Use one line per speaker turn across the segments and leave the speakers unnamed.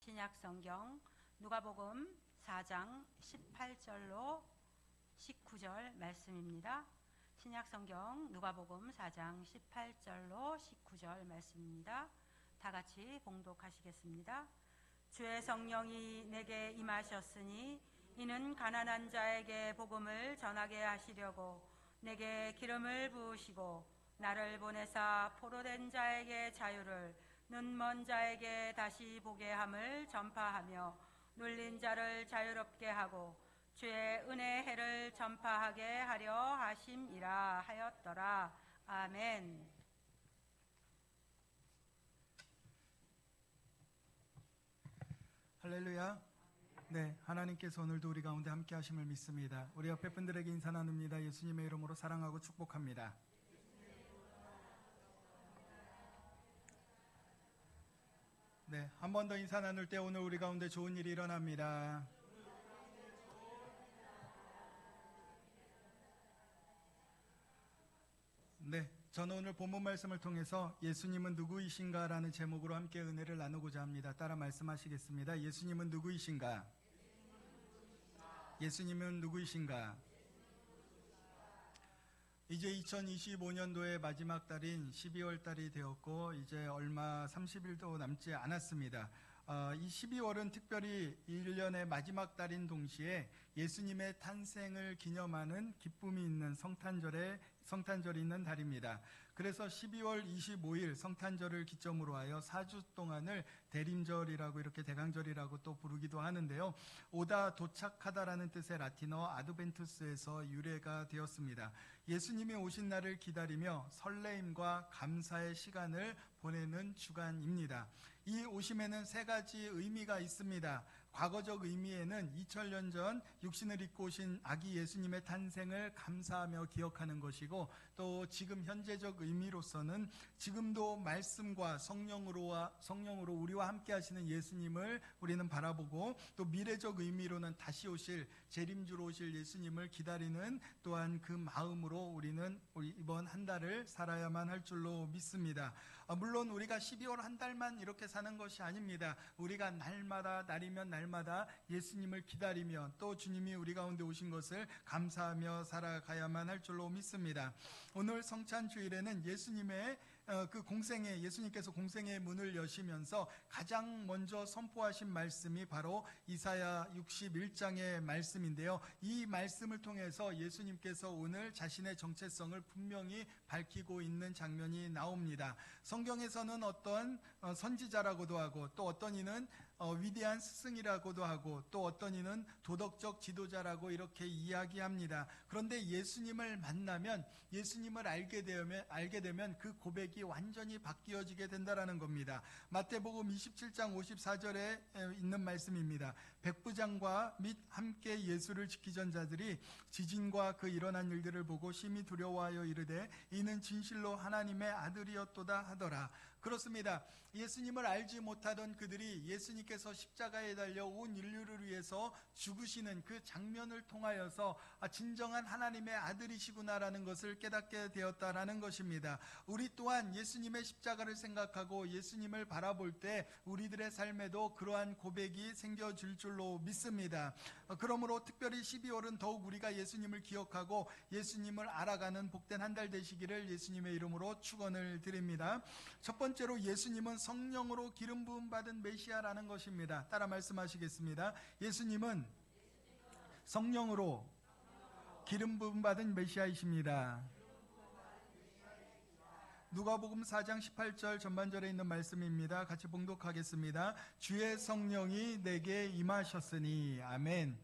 신약 성경 누가복음 4장 18절로 19절 말씀입니다. 신약 성경 누가복음 4장 18절로 19절 말씀입니다. 다 같이 봉독하시겠습니다. 주의 성령이 내게 임하셨으니 이는 가난한 자에게 복음을 전하게 하시려고 내게 기름을 부으시고 나를 보내사 포로된 자에게 자유를, 눈먼 자에게 다시 보게 함을 전파하며 눌린 자를 자유롭게 하고 주의 은혜의 해를 전파하게 하려 하심이라 하였더라. 아멘.
할렐루야. 네, 하나님께서 오늘도 우리 가운데 함께 하심을 믿습니다. 우리 옆에 분들에게 인사 나눕니다. 예수님의 이름으로 사랑하고 축복합니다. 네, 한 번 더 인사 나눌 때 오늘 우리 가운데 좋은 일이 일어납니다. 네, 저는 오늘 본문 말씀을 통해서 예수님은 누구이신가 라는 제목으로 함께 은혜를 나누고자 합니다. 따라 말씀하시겠습니다. 예수님은 누구이신가? 예수님은 누구이신가? 이제 2025년도의 마지막 달인 12월 달이 되었고 이제 얼마 30일도 남지 않았습니다. 이 12월은 특별히 1년의 마지막 달인 동시에 예수님의 탄생을 기념하는 기쁨이 있는 성탄절이 있는 달입니다. 그래서 12월 25일 성탄절을 기점으로 하여 4주 동안을 대림절이라고 이렇게 대강절이라고 또 부르기도 하는데요. 오다 도착하다라는 뜻의 라틴어 아드벤투스에서 유래가 되었습니다. 예수님이 오신 날을 기다리며 설레임과 감사의 시간을 보내는 주간입니다. 이 오심에는 세 가지 의미가 있습니다. 과거적 의미에는 2000년 전 육신을 입고 오신 아기 예수님의 탄생을 감사하며 기억하는 것이고, 또 지금 현재적 의미로서는 지금도 말씀과 성령으로 우리와 함께 하시는 예수님을 우리는 바라보고, 또 미래적 의미로는 다시 오실 재림주로 오실 예수님을 기다리는 또한 그 마음으로 우리는 이번 한 달을 살아야만 할 줄로 믿습니다. 물론 우리가 12월 한 달만 이렇게 사는 것이 아닙니다. 우리가 날이면 날마다 예수님을 기다리며 또 주님이 우리 가운데 오신 것을 감사하며 살아가야만 할 줄로 믿습니다. 오늘 성찬주일에는 예수님의 예수님께서 공생의 문을 여시면서 가장 먼저 선포하신 말씀이 바로 이사야 61장의 말씀인데요. 이 말씀을 통해서 예수님께서 오늘 자신의 정체성을 분명히 밝히고 있는 장면이 나옵니다. 성경에서는 어떤 선지자라고도 하고, 또 어떤 이는 위대한 스승이라고도 하고, 또 어떤 이는 도덕적 지도자라고 이렇게 이야기합니다. 그런데 예수님을 만나면, 예수님을 알게 되면 그 고백이 완전히 바뀌어지게 된다라는 겁니다. 마태복음 27장 54절에 있는 말씀입니다. 백부장과 및 함께 예수를 지키던 자들이 지진과 그 일어난 일들을 보고 심히 두려워하여 이르되 이는 진실로 하나님의 아들이었도다 하더라. 그렇습니다. 예수님을 알지 못하던 그들이 예수님께서 십자가에 달려 온 인류를 위해서 죽으시는 그 장면을 통하여서 진정한 하나님의 아들이시구나라는 것을 깨닫게 되었다라는 것입니다. 우리 또한 예수님의 십자가를 생각하고 예수님을 바라볼 때 우리들의 삶에도 그러한 고백이 생겨질 줄로 믿습니다. 그러므로 특별히 12월은 더욱 우리가 예수님을 기억하고 예수님을 알아가는 복된 한 달 되시기를 예수님의 이름으로 축원을 드립니다. 첫 번째로 예수님은 성령으로 기름 부음 받은 메시아라는 것입니다. 따라 말씀하시겠습니다. 예수님은 성령으로 기름 부음 받은 메시아이십니다. 누가복음 4장 18절 전반절에 있는 말씀입니다. 같이 봉독하겠습니다. 주의 성령이 내게 임하셨으니. 아멘.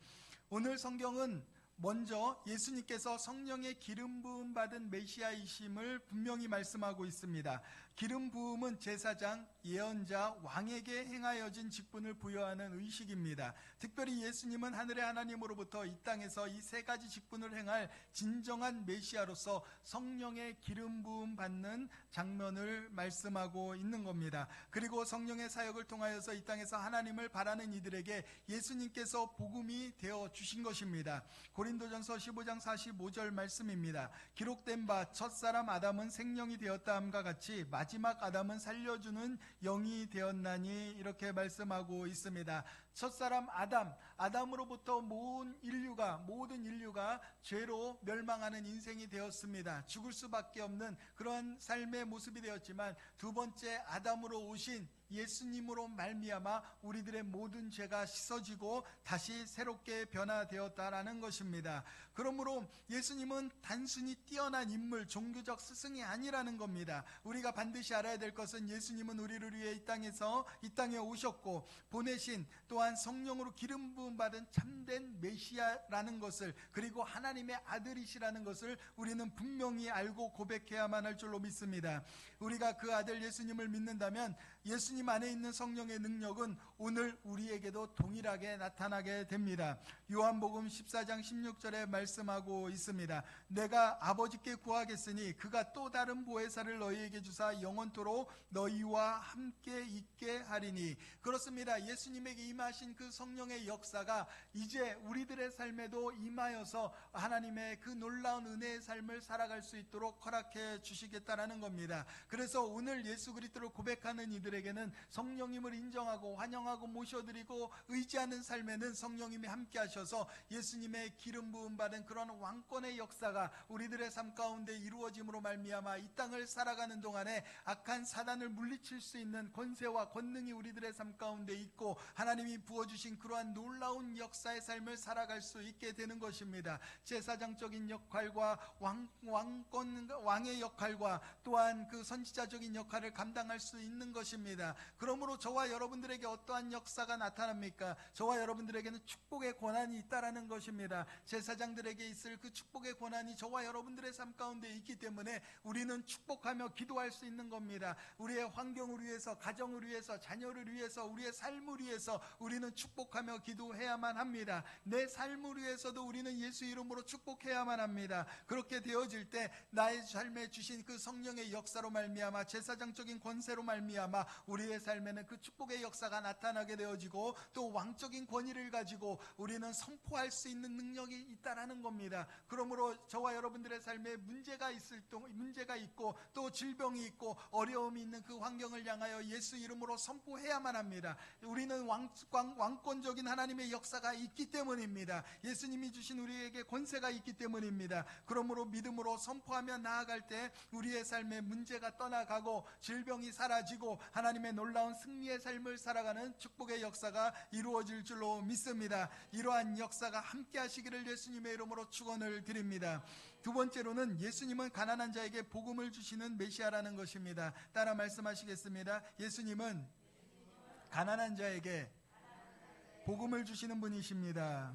오늘 성경은 먼저 예수님께서 성령의 기름 부음 받은 메시아이심을 분명히 말씀하고 있습니다. 기름 부음은 제사장, 예언자, 왕에게 행하여진 직분을 부여하는 의식입니다. 특별히 예수님은 하늘의 하나님으로부터 이 땅에서 이 세 가지 직분을 행할 진정한 메시아로서 성령의 기름 부음 받는 장면을 말씀하고 있는 겁니다. 그리고 성령의 사역을 통하여서 이 땅에서 하나님을 바라는 이들에게 예수님께서 복음이 되어 주신 것입니다. 고린도전서 15장 45절 말씀입니다. 기록된 바 첫사람 아담은 생령이 되었다 함과 같이 마지막 아담은 살려주는 영이 되었나니, 이렇게 말씀하고 있습니다. 첫사람 아담으로부터 모든 인류가 죄로 멸망하는 인생이 되었습니다. 죽을 수밖에 없는 그런 삶의 모습이 되었지만, 두 번째 아담으로 오신 예수님으로 말미암아 우리들의 모든 죄가 씻어지고 다시 새롭게 변화되었다라는 것입니다. 그러므로 예수님은 단순히 뛰어난 인물, 종교적 스승이 아니라는 겁니다. 우리가 반드시 알아야 될 것은 예수님은 우리를 위해 이 땅에 오셨고 보내신, 또한 성령으로 기름 부음 받은 참된 메시아라는 것을, 그리고 하나님의 아들이시라는 것을 우리는 분명히 알고 고백해야만 할 줄로 믿습니다. 우리가 그 아들 예수님을 믿는다면 예수님 안에 있는 성령의 능력은 오늘 우리에게도 동일하게 나타나게 됩니다. 요한복음 14장 16절에 말씀하고 있습니다. 내가 아버지께 구하겠으니 그가 또 다른 보혜사를 너희에게 주사 영원토록 너희와 함께 있게 하리니. 그렇습니다. 예수님에게 임하신 그 성령의 역사가 이제 우리들의 삶에도 임하여서 하나님의 그 놀라운 은혜의 삶을 살아갈 수 있도록 허락해 주시겠다라는 겁니다. 그래서 오늘 예수 그리스도를 고백하는 이들에게는 성령님을 인정하고 환영하고 모셔드리고 의지하는 삶에는 성령님이 함께 하셔서 예수님의 기름 부음 받은 그런 왕권의 역사가 우리들의 삶 가운데 이루어짐으로 말미암아 이 땅을 살아가는 동안에 악한 사단을 물리칠 수 있는 권세와 권능이 우리들의 삶 가운데 있고, 하나님이 부어주신 그러한 놀라운 역사의 삶을 살아갈 수 있게 되는 것입니다. 제사장적인 역할과 왕의 역할과 또한 그 선지자적인 역할을 감당할 수 있는 것입니다. 그러므로 저와 여러분들에게 어떠한 역사가 나타납니까? 저와 여러분들에게는 축복의 권한이 있다라는 것입니다. 제사장들에게 있을 그 축복의 권한이 저와 여러분들의 삶 가운데 있기 때문에 우리는 축복하며 기도할 수 있는 겁니다. 우리의 환경을 위해서, 가정을 위해서, 자녀를 위해서, 우리의 삶을 위해서 우리는 축복하며 기도해야만 합니다. 내 삶을 위해서도 우리는 예수 이름으로 축복해야만 합니다. 그렇게 되어질 때 나의 삶에 주신 그 성령의 역사로 말미암아, 제사장적인 권세로 말미암아 우리의 삶에는 그 축복의 역사가 나타나게 되어지고, 또 왕적인 권위를 가지고 우리는 선포할 수 있는 능력이 있다라는 겁니다. 그러므로 저와 여러분들의 삶에 문제가 있고 또 질병이 있고 어려움이 있는 그 환경을 향하여 예수 이름으로 선포해야만 합니다. 우리는 왕권적인 하나님의 역사가 있기 때문입니다. 예수님이 주신 우리에게 권세가 있기 때문입니다. 그러므로 믿음으로 선포하며 나아갈 때 우리의 삶에 문제가 떠나가고 질병이 사라지고 하나님의 놀라운 승리의 삶을 살아가는 축복의 역사가 이루어질 줄로 믿습니다. 이러한 역사가 함께 하시기를 예수님의 이름으로 축원을 드립니다. 두 번째로는 예수님은 가난한 자에게 복음을 주시는 메시아라는 것입니다. 따라 말씀하시겠습니다. 예수님은 가난한 자에게 복음을 주시는 분이십니다.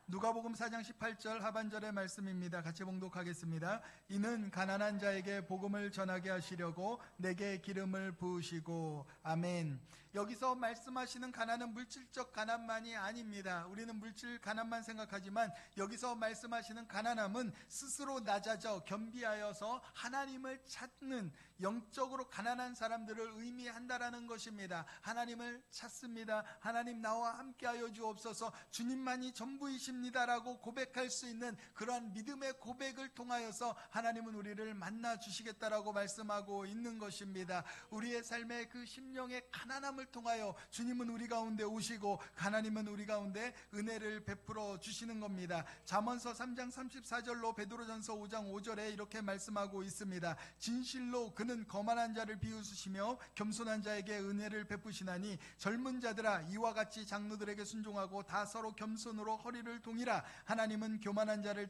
누가복음 4장 18절 하반절의 말씀입니다. 같이 봉독하겠습니다. 이는 가난한 자에게 복음을 전하게 하시려고 내게 기름을 부으시고. 아멘. 여기서 말씀하시는 가난은 물질적 가난만이 아닙니다. 우리는 물질 가난만 생각하지만 여기서 말씀하시는 가난함은 스스로 낮아져 겸비하여서 하나님을 찾는, 영적으로 가난한 사람들을 의미한다라는 것입니다. 하나님을 찾습니다. 하나님 나와 함께하여 주옵소서, 주님만이 전부이십니다라고 고백할 수 있는 그러한 믿음의 고백을 통하여서 하나님은 우리를 만나 주시겠다라고 말씀하고 있는 것입니다. 우리의 삶의 그 심령의 가난함을 통하여 주님은 우리 가운데 오시고 하나님은 우리 가운데 은혜를 베풀어 주시는 겁니다. 잠언서 3장 34절로 베드로전서 5장 5절에 이렇게 말씀하고 있습니다. 진실로 그는 거만한 자를 비웃으시며 겸손한 자에게 은혜를 베푸시나니 젊은 자들아 이와 같이 장로들에게 순종하고 다 서로 겸손으로 허리를 동이라. 하나님은 교만한 자를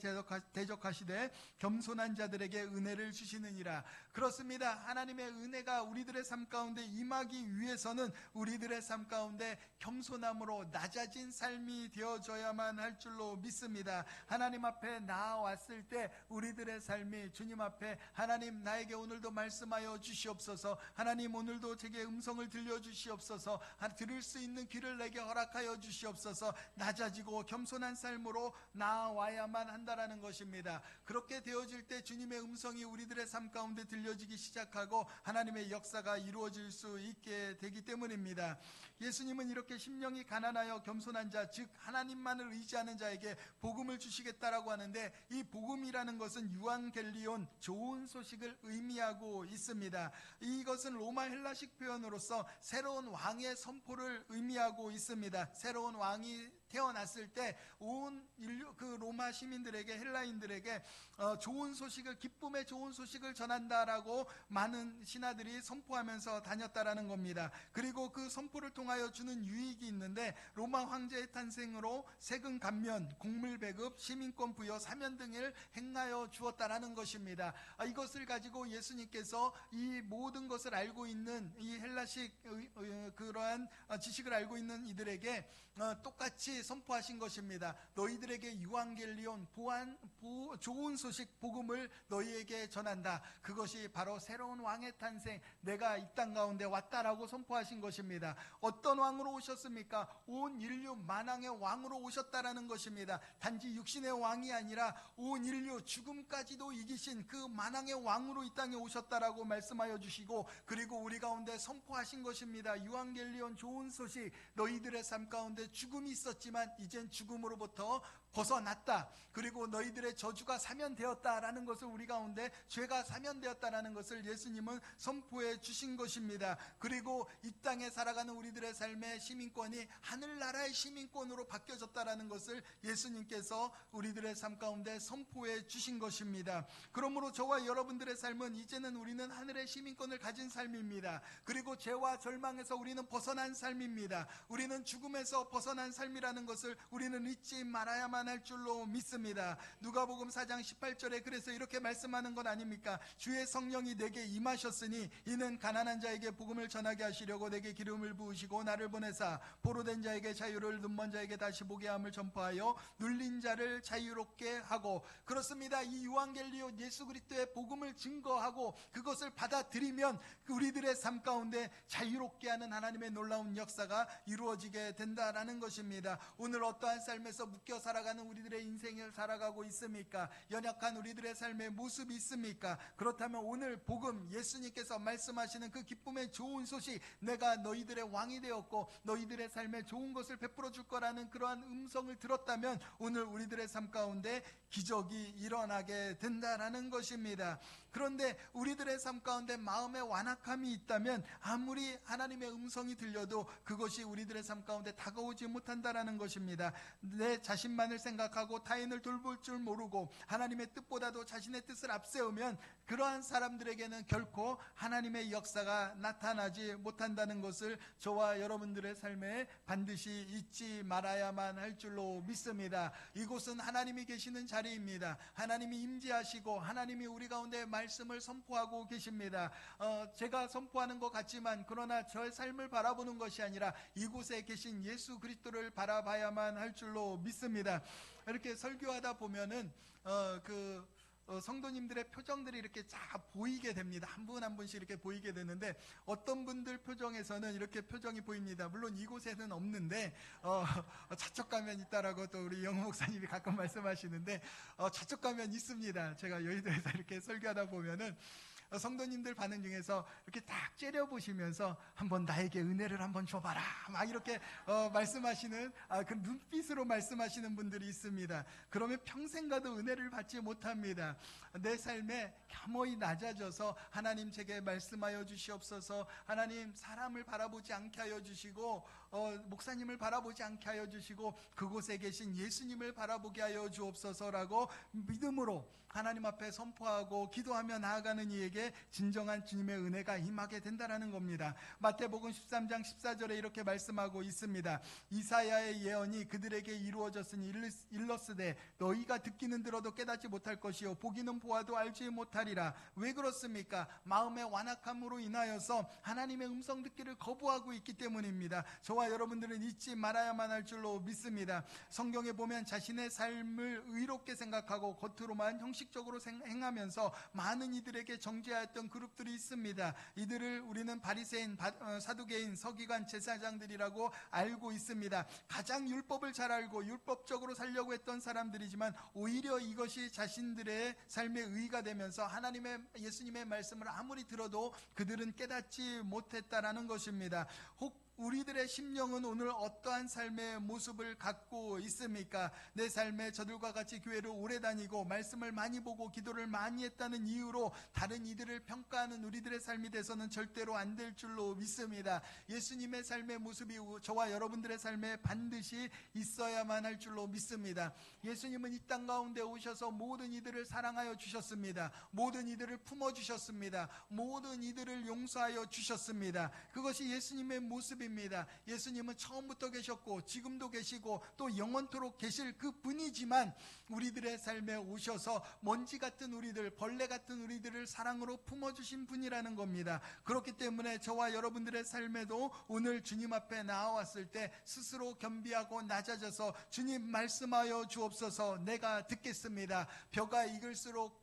대적하시되 겸손한 자들에게 은혜를 주시느니라. 그렇습니다. 하나님의 은혜가 우리들의 삶 가운데 임하기 위해서는 우리들의 삶 가운데 겸손함으로 낮아진 삶이 되어져야만 할 줄로 믿습니다. 하나님 앞에 나아왔을 때 우리들의 삶이 주님 앞에, 하나님 나에게 오늘도 말씀하여 주시옵소서, 하나님 오늘도 제게 음성을 들려주시옵소서, 들을 수 있는 귀를 내게 허락하여 주시옵소서, 낮아지고 겸손한 삶으로 나아와야만 한다라는 것입니다. 그렇게 되어질 때 주님의 음성이 우리들의 삶 가운데 들려지기 시작하고 하나님의 역사가 이루어질 수 있게 되기 때문입니다. 예수님은 이렇게 심령이 가난하여 겸손한 자, 즉 하나님만을 의지하는 자에게 복음을 주시겠다라고 하는데, 이 복음이라는 것은 유앙겔리온, 좋은 소식을 의미하고 있습니다. 이것은 로마 헬라식 표현으로서 새로운 왕의 선포를 의미하고 있습니다. 새로운 왕이 태어났을 때 온 인류, 그 로마 시민들에게, 헬라인들에게 좋은 소식을, 기쁨의 좋은 소식을 전한다라고 많은 신하들이 선포하면서 다녔다라는 겁니다. 그리고 그 선포를 통하여 주는 유익이 있는데, 로마 황제의 탄생으로 세금 감면, 곡물 배급, 시민권 부여, 사면 등을 행하여 주었다라는 것입니다. 이것을 가지고 예수님께서 이 모든 것을 알고 있는, 이 헬라식 그러한 지식을 알고 있는 이들에게 똑같이 선포하신 것입니다. 너희들에게 유앙겔리온, 좋은 소식, 복음을 너희에게 전한다. 그것이 바로 새로운 왕의 탄생, 내가 이 땅 가운데 왔다라고 선포하신 것입니다. 어떤 왕으로 오셨습니까? 온 인류 만왕의 왕으로 오셨다라는 것입니다. 단지 육신의 왕이 아니라 온 인류 죽음까지도 이기신 그 만왕의 왕으로 이 땅에 오셨다라고 말씀하여 주시고, 그리고 우리 가운데 선포하신 것입니다. 유앙겔리온, 좋은 소식, 너희들의 삶 가운데 죽음이 있었지만 이젠 죽음으로부터 벗어났다. 그리고 너희들의 저주가 사면되었다라는 것을, 우리 가운데 죄가 사면되었다라는 것을 예수님은 선포해 주신 것입니다. 그리고 이 땅에 살아가는 우리들의 삶의 시민권이 하늘나라의 시민권으로 바뀌어졌다라는 것을 예수님께서 우리들의 삶 가운데 선포해 주신 것입니다. 그러므로 저와 여러분들의 삶은 이제는 우리는 하늘의 시민권을 가진 삶입니다. 그리고 죄와 절망에서 우리는 벗어난 삶입니다. 우리는 죽음에서 벗어난 삶이라는 것을 우리는 잊지 말아야만 할 줄로 믿습니다. 누가복음 4장 18절에 그래서 이렇게 말씀하는 것 아닙니까? 주의 성령이 내게 임하셨으니 이는 가난한 자에게 복음을 전하게 하시려고 내게 기름을 부으시고 나를 보내사 포로된 자에게 자유를, 눈먼 자에게 다시 보게 함을 전파하여 눌린 자를 자유롭게 하고. 그렇습니다. 이 유앙겔리온, 예수 그리스도의 복음을 증거하고 그것을 받아들이면 우리들의 삶 가운데 자유롭게 하는 하나님의 놀라운 역사가 이루어지게 된다라는 것입니다. 오늘 어떠한 삶에서 묶여 살아가는 우리들의 인생을 살아가고 있습니까? 연약한 우리들의 삶의 모습이 있습니까? 그렇다면 오늘 복음, 예수님께서 말씀하시는 그 기쁨의 좋은 소식, 내가 너희들의 왕이 되었고 너희들의 삶에 좋은 것을 베풀어 줄 거라는 그러한 음성을 들었다면 오늘 우리들의 삶 가운데 기적이 일어나게 된다라는 것입니다. 그런데 우리들의 삶 가운데 마음의 완악함이 있다면 아무리 하나님의 음성이 들려도 그것이 우리들의 삶 가운데 다가오지 못한다라는 것입니다. 내 자신만을 생각하고 타인을 돌볼 줄 모르고 하나님의 뜻보다도 자신의 뜻을 앞세우면 그러한 사람들에게는 결코 하나님의 역사가 나타나지 못한다는 것을 저와 여러분들의 삶에 반드시 잊지 말아야만 할 줄로 믿습니다. 이곳은 하나님이 계시는 자리입니다. 하나님이 임재하시고 하나님이 우리 가운데 말씀을 선포하고 계십니다. 제가 선포하는 것 같지만 그러나 저의 삶을 바라보는 것이 아니라 이곳에 계신 예수 그리스도를 바라봐야만 할 줄로 믿습니다. 이렇게 설교하다 보면은 성도님들의 표정들이 이렇게 쫙 보이게 됩니다. 한 분 한 분씩 이렇게 보이게 되는데 어떤 분들 표정에서는 이렇게 표정이 보입니다. 물론 이곳에는 없는데 저쪽 가면 있다라고 또 우리 영호 목사님이 가끔 말씀하시는데 저쪽 가면 있습니다. 제가 여의도에서 이렇게 설교하다 보면은 성도님들 반응 중에서 이렇게 딱 째려보시면서 한번 나에게 은혜를 한번 줘봐라 막 이렇게 말씀하시는 그 눈빛으로 말씀하시는 분들이 있습니다. 그러면 평생 가도 은혜를 받지 못합니다. 내 삶에 겸허히 낮아져서 하나님 제게 말씀하여 주시옵소서, 하나님 사람을 바라보지 않게 하여 주시고 목사님을 바라보지 않게 하여 주시고 그곳에 계신 예수님을 바라보게 하여 주옵소서라고 믿음으로 하나님 앞에 선포하고 기도하며 나아가는 이에게 진정한 주님의 은혜가 임하게 된다는 겁니다. 마태복음 13장 14절에 이렇게 말씀하고 있습니다. 이사야의 예언이 그들에게 이루어졌으니 일렀으되 너희가 듣기는 들어도 깨닫지 못할 것이요 보기는 보아도 알지 못하리라. 왜 그렇습니까? 마음의 완악함으로 인하여서 하나님의 음성 듣기를 거부하고 있기 때문입니다. 저와 여러분들은 잊지 말아야만 할 줄로 믿습니다. 성경에 보면 자신의 삶을 의롭게 생각하고 겉으로만 형식적으로 행하면서 많은 이들에게 정죄 맞이하였던 그룹들이 있습니다. 이들을 우리는 바리새인, 사두개인, 서기관, 제사장들이라고 알고 있습니다. 가장 율법을 잘 알고 율법적으로 살려고 했던 사람들이지만 오히려 이것이 자신들의 삶의 의의가 되면서 예수님의 말씀을 아무리 들어도 그들은 깨닫지 못했다라는 것입니다. 혹 우리들의 심령은 오늘 어떠한 삶의 모습을 갖고 있습니까? 내 삶에 저들과 같이 교회를 오래 다니고 말씀을 많이 보고 기도를 많이 했다는 이유로 다른 이들을 평가하는 우리들의 삶이 돼서는 절대로 안 될 줄로 믿습니다. 예수님의 삶의 모습이 저와 여러분들의 삶에 반드시 있어야만 할 줄로 믿습니다. 예수님은 이 땅 가운데 오셔서 모든 이들을 사랑하여 주셨습니다. 모든 이들을 품어주셨습니다. 모든 이들을 용서하여 주셨습니다. 그것이 예수님의 모습입니다. 예수님은 처음부터 계셨고 지금도 계시고 또 영원토록 계실 그 분이지만 우리들의 삶에 오셔서 먼지 같은 우리들, 벌레 같은 우리들을 사랑으로 품어주신 분이라는 겁니다. 그렇기 때문에 저와 여러분들의 삶에도 오늘 주님 앞에 나와왔을 때 스스로 겸비하고 낮아져서 주님 말씀하여 주옵소서, 내가 듣겠습니다. 벼가 익을수록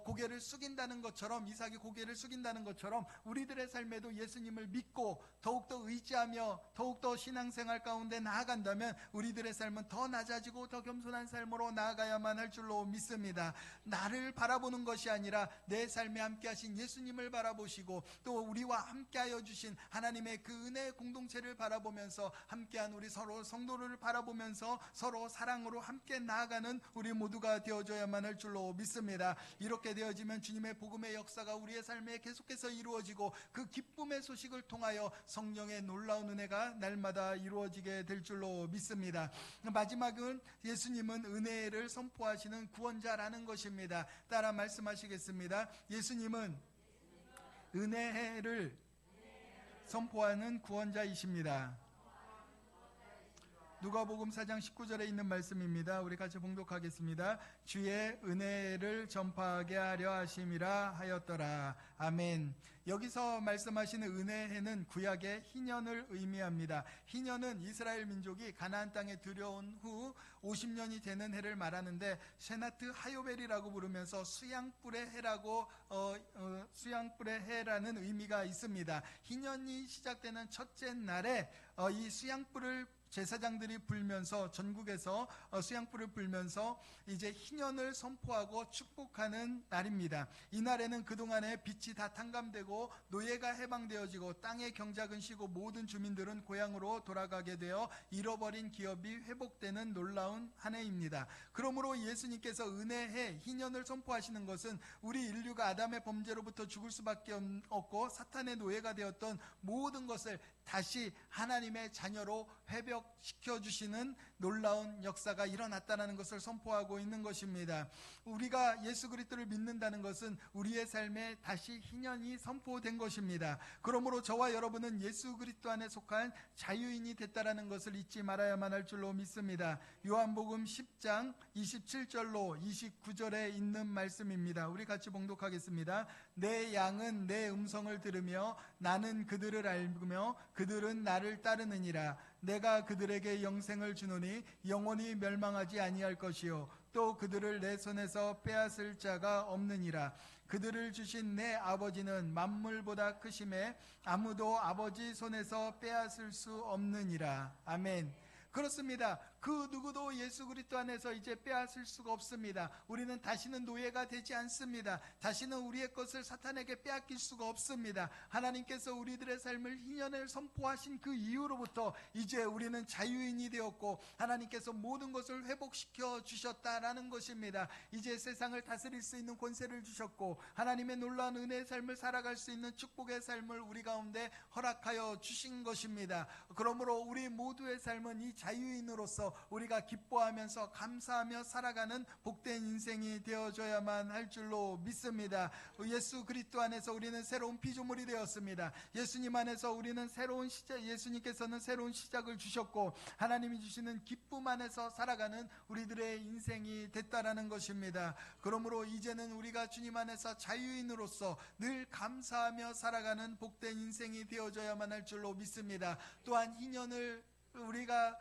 고개를 숙인다는 것처럼, 이삭이 고개를 숙인다는 것처럼 우리들의 삶에도 예수님을 믿고 더욱더 의지하며 더욱더 신앙생활 가운데 나아간다면 우리들의 삶은 더 낮아지고 더 겸손한 삶으로 나아가야만 할 줄로 믿습니다. 나를 바라보는 것이 아니라 내 삶에 함께하신 예수님을 바라보시고 또 우리와 함께하여 주신 하나님의 그 은혜의 공동체를 바라보면서 함께한 우리 서로 성도를 바라보면서 서로 사랑으로 함께 나아가는 우리 모두가 되어줘야만 할 줄로 믿습니다. 이렇게 되어지면 주님의 복음의 역사가 우리의 삶에 계속해서 이루어지고 그 기쁨의 소식을 통하여 성령의 놀라운 은혜가 날마다 이루어지게 될 줄로 믿습니다. 마지막은 예수님은 은혜를 선포하시는 구원자라는 것입니다. 따라 말씀하시겠습니다. 예수님은 은혜를 선포하는 구원자이십니다. 누가복음 4장 19절에 있는 말씀입니다. 우리 같이 봉독하겠습니다. 주의 은혜를 전파하게 하려 하심이라 하였더라. 아멘. 여기서 말씀하시는 은혜는 구약의 희년을 의미합니다. 희년은 이스라엘 민족이 가나안 땅에 들여온 후 50년이 되는 해를 말하는데 셰나트 하요벨이라고 부르면서 수양뿔의 해라는 의미가 있습니다. 희년이 시작되는 첫째 날에 이 수양뿔을 제사장들이 불면서 전국에서 수양불을 불면서 이제 희년을 선포하고 축복하는 날입니다. 이날에는 그동안의 빚이 다 탕감되고 노예가 해방되어지고 땅의 경작은 쉬고 모든 주민들은 고향으로 돌아가게 되어 잃어버린 기업이 회복되는 놀라운 한 해입니다. 그러므로 예수님께서 은혜의 희년을 선포하시는 것은 우리 인류가 아담의 범죄로부터 죽을 수밖에 없고 사탄의 노예가 되었던 모든 것을 다시 하나님의 자녀로 회복시켜 주시는 놀라운 역사가 일어났다는 것을 선포하고 있는 것입니다. 우리가 예수 그리스도를 믿는다는 것은 우리의 삶에 다시 희년이 선포된 것입니다. 그러므로 저와 여러분은 예수 그리스도 안에 속한 자유인이 됐다는 것을 잊지 말아야만 할 줄로 믿습니다. 요한복음 10장 27절로 29절에 있는 말씀입니다. 우리 같이 봉독하겠습니다. 내 양은 내 음성을 들으며 나는 그들을 알며 그들은 나를 따르느니라. 내가 그들에게 영생을 주노니 영원히 멸망하지 아니할 것이요 또 그들을 내 손에서 빼앗을 자가 없느니라. 그들을 주신 내 아버지는 만물보다 크심에 아무도 아버지 손에서 빼앗을 수 없느니라. 아멘. 그렇습니다. 그 누구도 예수 그리스도 안에서 이제 빼앗을 수가 없습니다. 우리는 다시는 노예가 되지 않습니다. 다시는 우리의 것을 사탄에게 빼앗길 수가 없습니다. 하나님께서 우리들의 삶을 희년을 선포하신 그 이후로부터 이제 우리는 자유인이 되었고 하나님께서 모든 것을 회복시켜 주셨다라는 것입니다. 이제 세상을 다스릴 수 있는 권세를 주셨고 하나님의 놀라운 은혜의 삶을 살아갈 수 있는 축복의 삶을 우리 가운데 허락하여 주신 것입니다. 그러므로 우리 모두의 삶은 이 자유인으로서 우리가 기뻐하면서 감사하며 살아가는 복된 인생이 되어줘야만 할 줄로 믿습니다. 예수 그리스도 안에서 우리는 새로운 피조물이 되었습니다. 예수님 안에서 우리는 예수님께서는 새로운 시작을 주셨고 하나님이 주시는 기쁨 안에서 살아가는 우리들의 인생이 됐다라는 것입니다. 그러므로 이제는 우리가 주님 안에서 자유인으로서 늘 감사하며 살아가는 복된 인생이 되어줘야만 할 줄로 믿습니다. 또한 희년을 우리가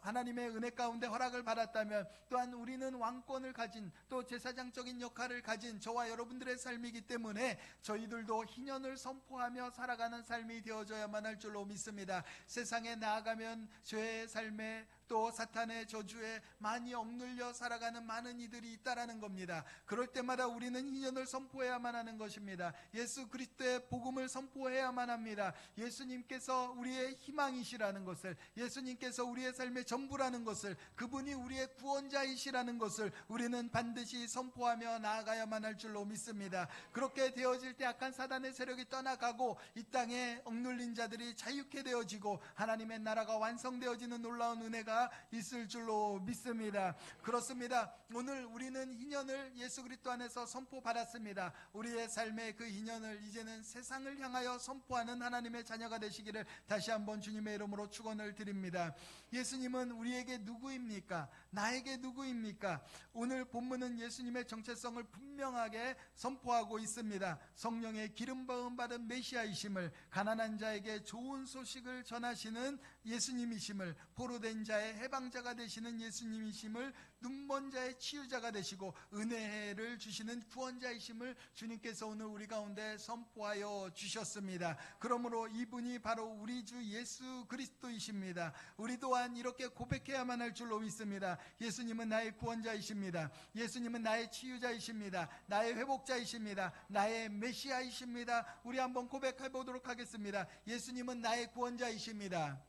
하나님의 은혜 가운데 허락을 받았다면, 또한 우리는 왕권을 가진, 또 제사장적인 역할을 가진 저와 여러분들의 삶이기 때문에 저희들도 희년을 선포하며 살아가는 삶이 되어져야만 할 줄로 믿습니다. 세상에 나아가면 죄의 삶에, 또 사탄의 저주에 많이 억눌려 살아가는 많은 이들이 있다라는 겁니다. 그럴 때마다 우리는 희년을 선포해야만 하는 것입니다. 예수 그리스도의 복음을 선포해야만 합니다. 예수님께서 우리의 희망이시라는 것을, 예수님께서 우리의 삶의 전부라는 것을, 그분이 우리의 구원자이시라는 것을 우리는 반드시 선포하며 나아가야만 할 줄로 믿습니다. 그렇게 되어질 때 악한 사단의 세력이 떠나가고 이 땅에 억눌린 자들이 자유케 되어지고 하나님의 나라가 완성되어지는 놀라운 은혜가 있을 줄로 믿습니다. 그렇습니다. 오늘 우리는 희년을 예수 그리스도 안에서 선포받았습니다. 우리의 삶의 그 희년을 이제는 세상을 향하여 선포하는 하나님의 자녀가 되시기를 다시 한번 주님의 이름으로 축원을 드립니다. 예수님은 우리에게 누구입니까? 나에게 누구입니까? 오늘 본문은 예수님의 정체성을 분명하게 선포하고 있습니다. 성령의 기름 부음 받은 메시아이심을, 가난한 자에게 좋은 소식을 전하시는 예수님이심을, 포로된 자의 해방자가 되시는 예수님이심을, 눈먼 자의 치유자가 되시고 은혜를 주시는 구원자이심을 주님께서 오늘 우리 가운데 선포하여 주셨습니다. 그러므로 이분이 바로 우리 주 예수 그리스도이십니다. 우리 또한 이렇게 고백해야만 할 줄로 믿습니다. 예수님은 나의 구원자이십니다. 예수님은 나의 치유자이십니다. 나의 회복자이십니다. 나의 메시아이십니다. 우리 한번 고백해 보도록 하겠습니다. 예수님은 나의 구원자이십니다.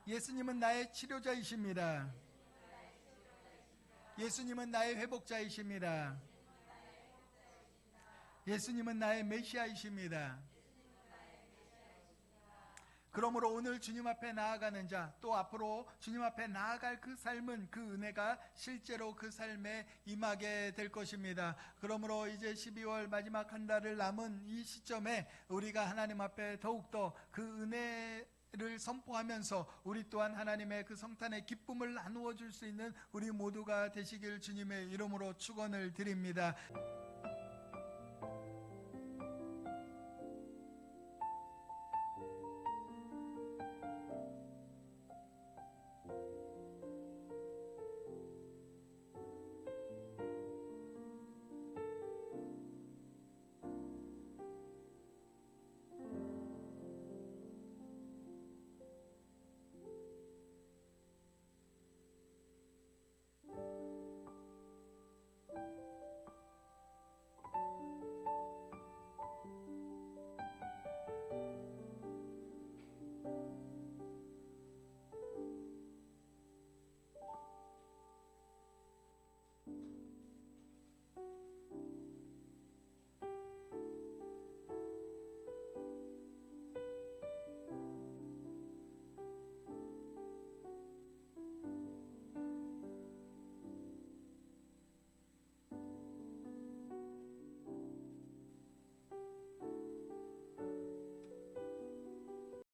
예수님은 나의 치료자이십니다. 예수님은 나의 회복자이십니다. 예수님은 나의 메시아이십니다. 그러므로 오늘 주님 앞에 나아가는 자, 또 앞으로 주님 앞에 나아갈 그 삶은, 그 은혜가 실제로 그 삶에 임하게 될 것입니다. 그러므로 이제 12월 마지막 한 달을 남은 이 시점에 우리가 하나님 앞에 더욱더 그 은혜를 선포하면서 우리 또한 하나님의 그 성탄의 기쁨을 나누어 줄 수 있는 우리 모두가 되시길 주님의 이름으로 축원을 드립니다.